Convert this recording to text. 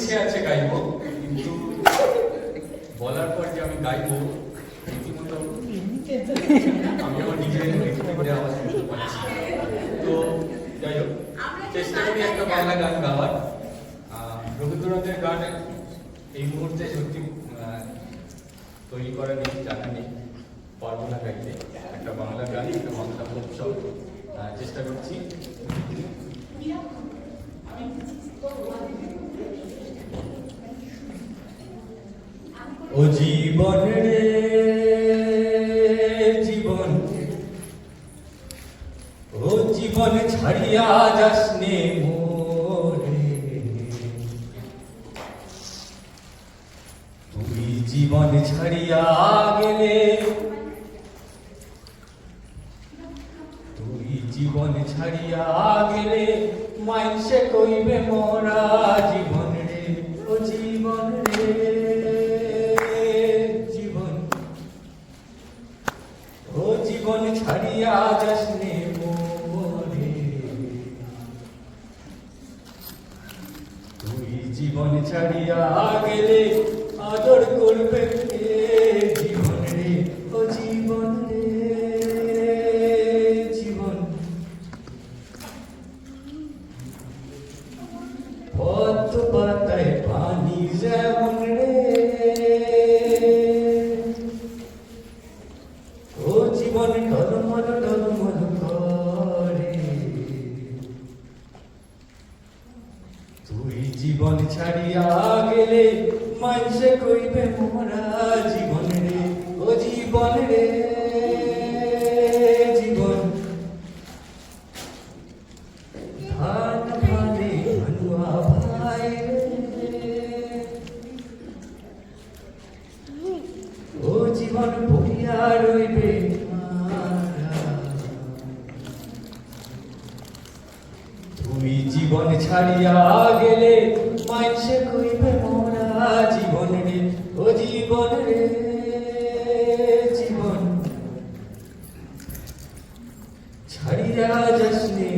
ইচ্ছে আছে গাইবো, কিন্তু বলার পর যে আমি গাইবো রীতিমতো আমি আমার নিজের করে আওয়াজ করতে পারছি। তো যাই হোক, চেষ্টা করি একটা বাংলা গান গাওয়ার। রবীন্দ্রনাথের গান এই মুহূর্তে সত্যি তৈরি করা নেই, জানা নেই, পারবো না গাইতে। একটা বাংলা গান, একটা বাংলা উৎসব চেষ্টা করছি। ও জীবন রে জীবন, ও জীবন ছাড়িয়া যাস নে মোরে, তুই জীবন ছাড়িয়া গেলে, তুই জীবন ছাড়িয়া গেলে মাইসে কইবে মোরা জীবন রে। ও জীবন রে জীবন, ও জীবন ছাড়িয়া যাস নে মোরে, তুই জীবন ছাড়িয়া গেলে আদর করবে কে জীবন রে। ও জীবন রে জীবন, পদ্ম পাতায় পানি যেমন রে, ও জীবন টলমল টলমল করে, তুই জীবন ছাড়িয়া গেলে মানুষে কইবে মোরা জীবন রে। ও জীবন রে জীবন, ধান ভানে ভানুয়া ভাই রে, ও জীবন পড়িয়া রইবে মারা, তুই জীবন ছাড়িয়া গেলে মাইসে কইবে মোরা জীবন রে। ও জীবন রে জীবন, ছাড়িয়া যাস নে